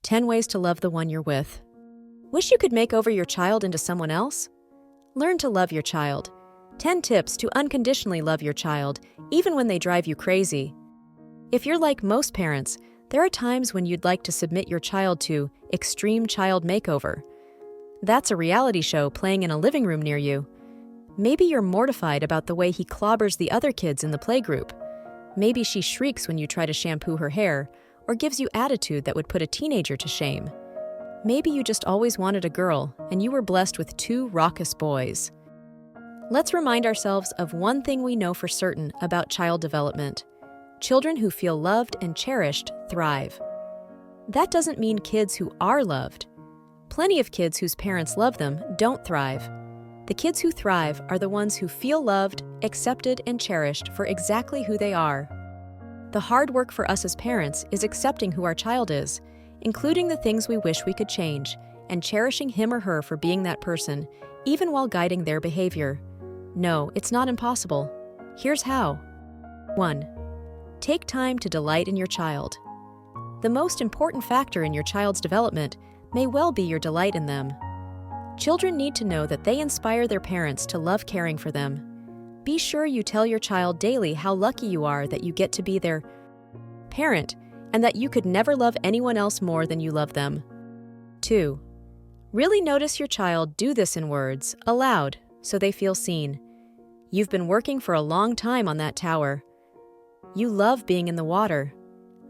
10 ways to love the one you're with. Wish you could make over your child into someone else? Learn to love your child. 10 tips to unconditionally love your child, even when they drive you crazy. If you're like most parents, there are times when you'd like to submit your child to Extreme Child Makeover. That's a reality show playing in a living room near you. Maybe you're mortified about the way he clobbers the other kids in the playgroup. Maybe she shrieks when you try to shampoo her hair, or gives you attitude that would put a teenager to shame. Maybe you just always wanted a girl, and you were blessed with 2 raucous boys. Let's remind ourselves of one thing we know for certain about child development. Children who feel loved and cherished thrive. That doesn't mean kids who are loved. Plenty of kids whose parents love them don't thrive. The kids who thrive are the ones who feel loved, accepted, and cherished for exactly who they are. The hard work for us as parents is accepting who our child is, including the things we wish we could change, and cherishing him or her for being that person, even while guiding their behavior. No, it's not impossible. Here's how. 1. Take time to delight in your child. The most important factor in your child's development may well be your delight in them. Children need to know that they inspire their parents to love caring for them. Be sure you tell your child daily how lucky you are that you get to be their parent, and that you could never love anyone else more than you love them. 2. Really notice your child do this in words, aloud, so they feel seen. You've been working for a long time on that tower. You love being in the water.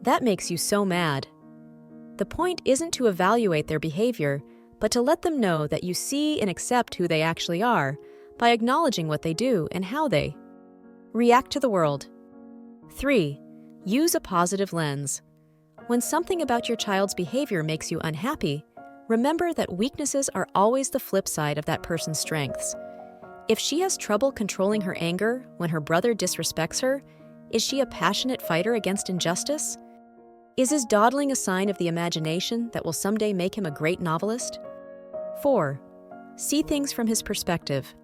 That makes you so mad. The point isn't to evaluate their behavior, but to let them know that you see and accept who they actually are by acknowledging what they do and how they react to the world. 3. Use a positive lens. When something about your child's behavior makes you unhappy, remember that weaknesses are always the flip side of that person's strengths. If she has trouble controlling her anger when her brother disrespects her, is she a passionate fighter against injustice? Is his dawdling a sign of the imagination that will someday make him a great novelist? 4. See things from his perspective.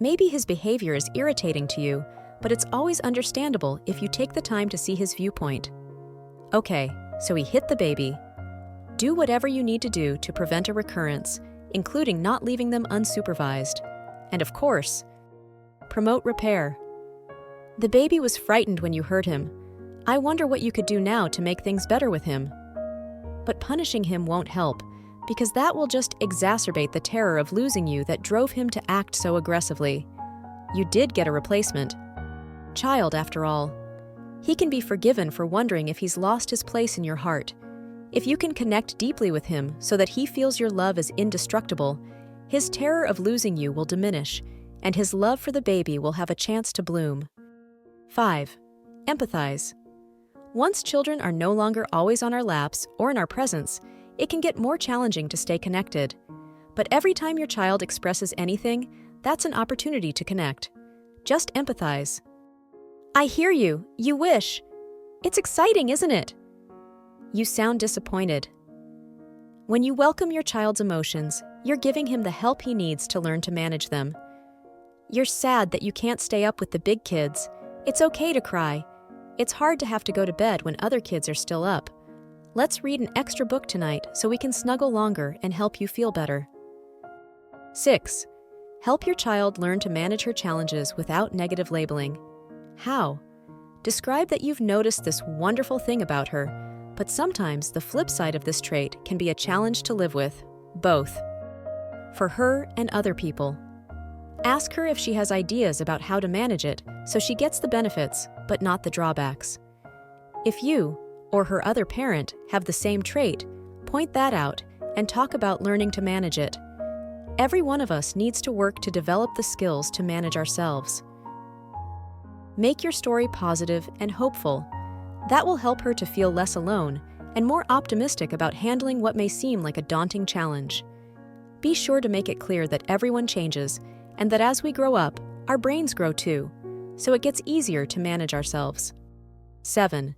Maybe his behavior is irritating to you, but it's always understandable if you take the time to see his viewpoint. Okay, so he hit the baby. Do whatever you need to do to prevent a recurrence, including not leaving them unsupervised. And of course, promote repair. The baby was frightened when you hurt him. I wonder what you could do now to make things better with him. But punishing him won't help, because that will just exacerbate the terror of losing you that drove him to act so aggressively. You did get a replacement. Child, after all. He can be forgiven for wondering if he's lost his place in your heart. If you can connect deeply with him so that he feels your love is indestructible, his terror of losing you will diminish, and his love for the baby will have a chance to bloom. 5. Empathize. Once children are no longer always on our laps or in our presence, it can get more challenging to stay connected. But every time your child expresses anything, that's an opportunity to connect. Just empathize. I hear you. You wish. It's exciting, isn't it? You sound disappointed. When you welcome your child's emotions, you're giving him the help he needs to learn to manage them. You're sad that you can't stay up with the big kids. It's okay to cry. It's hard to have to go to bed when other kids are still up. Let's read an extra book tonight so we can snuggle longer and help you feel better. 6. Help your child learn to manage her challenges without negative labeling. How? Describe that you've noticed this wonderful thing about her, but sometimes the flip side of this trait can be a challenge to live with, both, for her and other people. Ask her if she has ideas about how to manage it so she gets the benefits, but not the drawbacks. If you, or her other parent, have the same trait, point that out and talk about learning to manage it. Every one of us needs to work to develop the skills to manage ourselves. Make your story positive and hopeful. That will help her to feel less alone and more optimistic about handling what may seem like a daunting challenge. Be sure to make it clear that everyone changes and that as we grow up, our brains grow too, so it gets easier to manage ourselves. 7.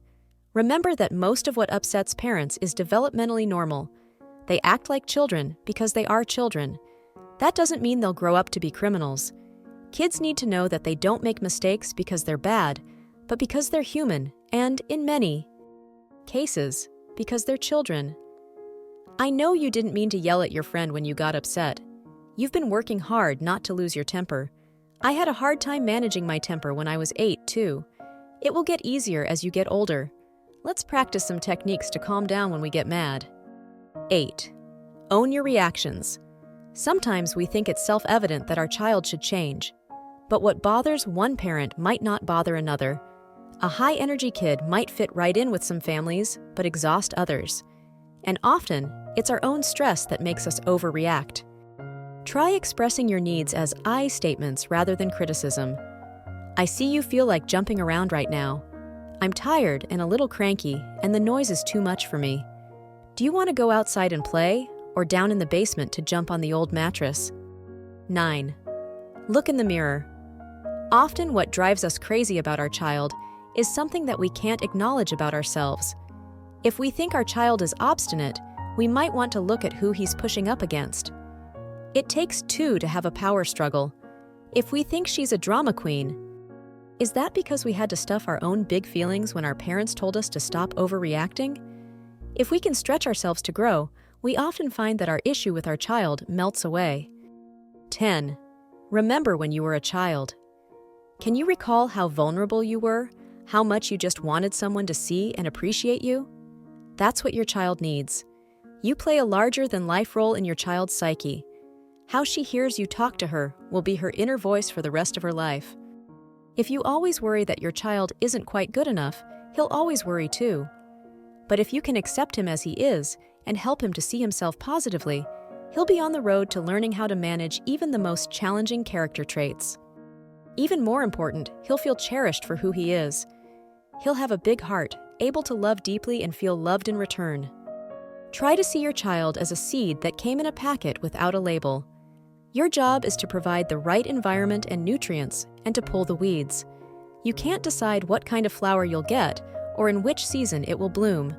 Remember that most of what upsets parents is developmentally normal. They act like children because they are children. That doesn't mean they'll grow up to be criminals. Kids need to know that they don't make mistakes because they're bad, but because they're human and, in many cases, because they're children. I know you didn't mean to yell at your friend when you got upset. You've been working hard not to lose your temper. I had a hard time managing my temper when I was 8, too. It will get easier as you get older. Let's practice some techniques to calm down when we get mad. 8. Own your reactions. Sometimes we think it's self-evident that our child should change. But what bothers one parent might not bother another. A high-energy kid might fit right in with some families, but exhaust others. And often, it's our own stress that makes us overreact. Try expressing your needs as I statements rather than criticism. I see you feel like jumping around right now. I'm tired and a little cranky, and the noise is too much for me. Do you want to go outside and play, or down in the basement to jump on the old mattress? 9. Look in the mirror. Often what drives us crazy about our child is something that we can't acknowledge about ourselves. If we think our child is obstinate, we might want to look at who he's pushing up against. It takes two to have a power struggle. If we think she's a drama queen, is that because we had to stuff our own big feelings when our parents told us to stop overreacting? If we can stretch ourselves to grow, we often find that our issue with our child melts away. 10. Remember when you were a child. Can you recall how vulnerable you were? How much you just wanted someone to see and appreciate you? That's what your child needs. You play a larger-than-life role in your child's psyche. How she hears you talk to her will be her inner voice for the rest of her life. If you always worry that your child isn't quite good enough, he'll always worry too. But if you can accept him as he is and help him to see himself positively, he'll be on the road to learning how to manage even the most challenging character traits. Even more important, he'll feel cherished for who he is. He'll have a big heart, able to love deeply and feel loved in return. Try to see your child as a seed that came in a packet without a label. Your job is to provide the right environment and nutrients and to pull the weeds. You can't decide what kind of flower you'll get or in which season it will bloom.